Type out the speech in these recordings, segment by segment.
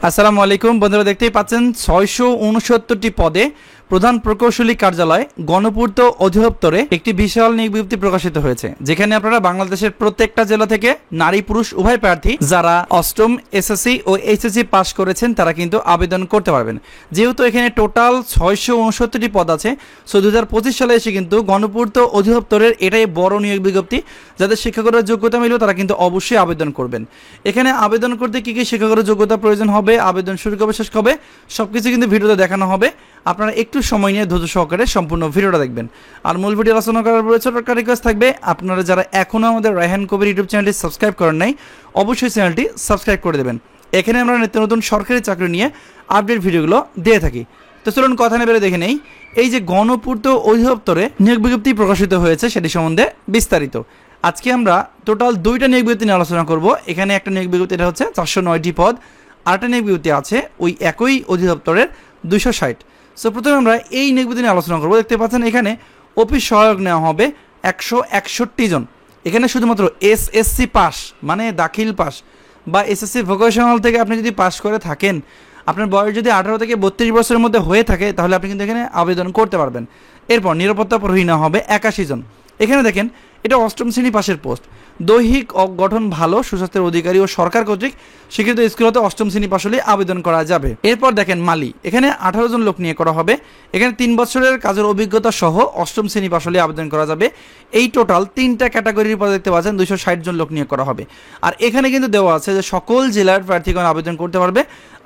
আসসালামু আলাইকুম বন্ধুরা, দেখতেই পাচ্ছেন ৬৬৯টি পদে প্রধান প্রকৌশলী কার্যালয় গণপূর্ত অধিদপ্তরে একটি বিশাল নিয়োগ বিজ্ঞপ্তি প্রকাশিত হয়েছে, যেখানে আপনারা বাংলাদেশের প্রত্যেকটা জেলা থেকে নারী পুরুষ উভয় প্রার্থী যারা অষ্টম এসএসসি ও এইচএসসি পাস করেছেন তারা কিন্তু আবেদন করতে পারবেন। যেহেতু এখানে টোটাল ৬৬৯টি পদ আছে, সো ২০২৫ সালে এসে কিন্তু গণপূর্ত অধিদপ্তরের এটাই বড় নিয়োগ বিজ্ঞপ্তি। যাদের শিক্ষাগত যোগ্যতা মিলবে তারা কিন্তু অবশ্যই আবেদন করবেন। এখানে আবেদন করতে কী কী শিক্ষাগত যোগ্যতা প্রয়োজন হবে, আবেদন শুরু কবে শেষ কবে, সবকিছু কিন্তু ভিডিওতে দেখানো হবে। আপনারা একটু সময় নিয়ে ধৈর্য সহকারে সম্পূর্ণ ভিডিওটা দেখবেন। আর মূল ভিডিও আলোচনা করার পরে ছোট একটা রিকোয়েস্ট থাকবে, আপনারা যারা এখনও আমাদের রায়হান কবির ইউটিউব চ্যানেলটি সাবস্ক্রাইব করেন নাই, অবশ্যই চ্যানেলটি সাবস্ক্রাইব করে দেবেন। এখানে আমরা নিত্য নতুন সরকারি চাকরি নিয়ে আপডেট ভিডিওগুলো দিয়ে থাকি। তো চলুন কথা না বেড়ে দেখে নেই এই যে গণপূর্ত অধিদপ্তরে নিয়োগ বিজ্ঞপ্তি প্রকাশিত হয়েছে সেটি সম্বন্ধে বিস্তারিত। আজকে আমরা টোটাল 2টা নিয়োগ বিজ্ঞপ্তি নিয়ে আলোচনা করব। এখানে একটা নিয়োগ বিজ্ঞপ্তি, এটা হচ্ছে 409টি পদ, আরেকটা নিয়োগ বিজ্ঞপ্তি আছে ওই একই অধিদপ্তরের 260। সো প্রথমে আমরা এই নিয়োগ বিজ্ঞপ্তি নিয়ে আলোচনা করব। দেখতে পাচ্ছেন এখানে অফিস সহায়ক নেওয়া হবে 161 জন। এখানে শুধুমাত্র এসএসসি পাস মানে দাখিল পাস বা এসএসসি ভোকেশনাল থেকে আপনি যদি পাস করে থাকেন, আপনার বয়স যদি 18 থেকে 32 বছরের মধ্যে হয়ে থাকে, তাহলে আপনি কিন্তু এখানে আবেদন করতে পারবেন। এরপর নিরাপত্তা প্রহরী নেওয়া হবে 81 জন। এখানে দেখেন এটা অষ্টম শ্রেণী পাশের পোস্ট। দৈহিক গঠন ভালো, সুস্বাস্থ্যের অধিকারী ও সরকার কর্তৃক স্বীকৃত স্কুল হতে অষ্টম শ্রেণী পাশ হলে আবেদন করা যাবে। এরপর দেখেন মালি, এখানে 18 জন লোক নিয়ে করা হবে। এখানে 3 বছরের কাজের অভিজ্ঞতা সহ অষ্টম শ্রেণী পাশ হলে আবেদন করা যাবে। এই টোটাল 3টা ক্যাটাগরির পদে দেখতে পাচ্ছেন 260 জন লোক নিয়ে করা হবে। আর এখানে কিন্তু দেওয়া আছে যে সকল জেলার প্রার্থীগণ আবেদন করতে পারবে,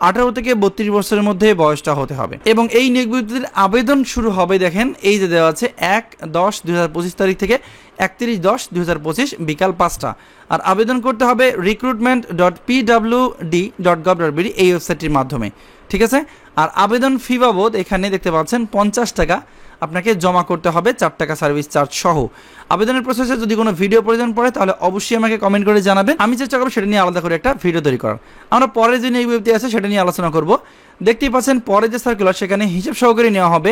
18 থেকে 32 বছরের মধ্যে বয়সটা হতে হবে। এবং এই নিয়োগ বিজ্ঞপ্তির আবেদন শুরু হবে, দেখেন এই যে দেওয়া আছে 1/10/2025 তারিখ থেকে 31/10/2025 বিকাল 5টা। আর আবেদন করতে হবে recruitment.pwd.gov.bd এই ওয়েবসাইটটির মাধ্যমে, ঠিক আছে। আর আবেদন ফি বাবদ এখানে দেখতে পাচ্ছেন 50 টাকা আপনাকে জমা করতে হবে, 4 টাকা সার্ভিস চার্জ সহ। আবেদনের প্রসেসে যদি কোনো ভিডিও প্রয়োজন পড়ে তাহলে অবশ্যই আমাকে কমেন্ট করে জানাবেন, আমি চেষ্টা করব সেটা নিয়ে আলাদা করে একটা ভিডিও তৈরি করার। আমরা পরে যে নিয়োগ বিজ্ঞপ্তি আছে সেটা নিয়ে আলোচনা করব। দেখতেই পাচ্ছেন পরে যে সার্কুলার, সেখানে হিসাব সহকারী নেওয়া হবে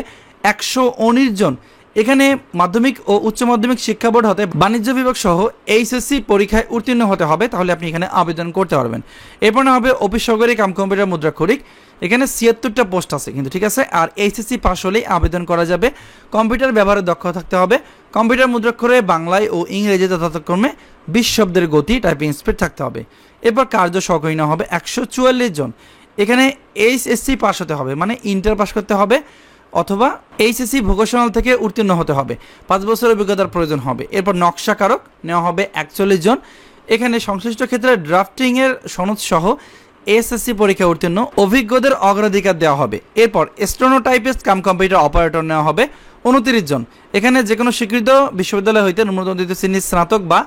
119 জন। এখানে মাধ্যমিক ও উচ্চ মাধ্যমিক শিক্ষা বোর্ড হতে বাণিজ্য বিভাগ সহ এইচএসসি পরীক্ষায় উত্তীর্ণ হতে হবে, তাহলে আপনি এখানে আবেদন করতে পারবেন। এরপর না হবে অফিস সহকারী কাম কম্পিউটার মুদ্রাক্ষরিক। এখানে 76টা পোস্ট আছে কিন্তু, ঠিক আছে। আর এইচএসসি পাস হলেই আবেদন করা যাবে। কম্পিউটার ব্যবহারে দক্ষ থাকতে হবে। কম্পিউটার মুদ্রাক্ষরে বাংলায় ও ইংরেজিতে যথাক্রমে 20 শব্দের গতি, টাইপিং স্পিড থাকতে হবে। এরপর কার্য সহকারী নেওয়া হবে 144 জন। এখানে এইচএসসি পাস হতে হবে মানে ইন্টার পাস করতে হবে অথবা এইচএসসি ভোকেশনাল থেকে উত্তীর্ণ হতে হবে, 5 বছরের অভিজ্ঞতার প্রয়োজন হবে। এরপর নকশাকারক নেওয়া হবে 41 জন। এখানে সংশ্লিষ্ট ক্ষেত্রে ড্রাফটিংয়ের সনদ সহ এসএসসি পরীক্ষা উত্তীর্ণ অভিজ্ঞদের অগ্রাধিকার দেওয়া হবে। এরপর স্টেনোটাইপিস্ট কাম কম্পিউটার অপারেটর নেওয়া হবে 29 জন। এখানে যে কোনো স্বীকৃত বিশ্ববিদ্যালয় হইতে ন্যূনতম 2য় শ্রেণীর স্নাতক বা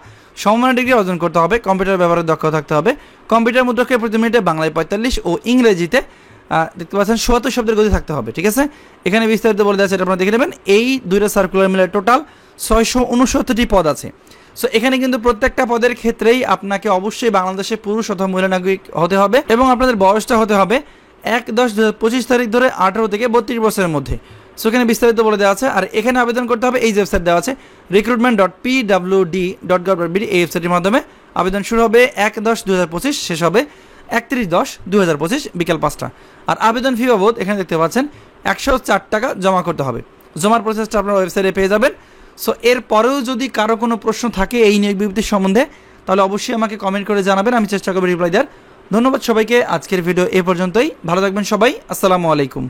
সমমানের ডিগ্রি অর্জন করতে হবে। কম্পিউটার ব্যবহারে দক্ষ থাকতে হবে। কম্পিউটার মুদ্রাক্ষরে প্রতি মিনিটে বাংলায় 45 ও ইংরেজিতে দেখতে পাচ্ছেন 77 শব্দের গতি থাকতে হবে, ঠিক আছে। এখানে বিস্তারিত বলে দেওয়া আছে, এটা আপনারা দেখে নেবেন। এই 2টা সার্কুলার মিলে টোটাল 669টি পদ আছে। সো এখানে কিন্তু প্রত্যেকটা পদের ক্ষেত্রেই আপনাকে অবশ্যই বাংলাদেশে পুরুষ অথবা মহিলা নাগরিক হতে হবে এবং আপনাদের বয়সটা হতে হবে 1/10/2025 তারিখ ধরে 18 থেকে 32 বছরের মধ্যে। সো এখানে বিস্তারিত বলে দেওয়া আছে। আর এখানে আবেদন করতে হবে এই যে ওয়েবসাইট দেওয়া আছে recruitment.pwd.gov.bd এই ওয়েবসাইটের মাধ্যমে। আবেদন শুরু হবে 1/10/2025, শেষ হবে 31/10/2025 বিকাল 5টা। আর আবেদন ফি বাবদ এখানে দেখতে পাচ্ছেন 104 টাকা জমা করতে হবে। জমার প্রসেসটা আপনার ওয়েবসাইটে পেয়ে যাবেন। সো এরপরেও যদি কারো কোনো প্রশ্ন থাকে এই নিয়োগ বিজ্ঞপ্তির সম্বন্ধে, তাহলে অবশ্যই আমাকে কমেন্ট করে জানাবেন, আমি চেষ্টা করব রিপ্লাই দেওয়ার। ধন্যবাদ সবাইকে। আজকের ভিডিও এ পর্যন্তই। ভালো থাকবেন সবাই। আসসালামু আলাইকুম।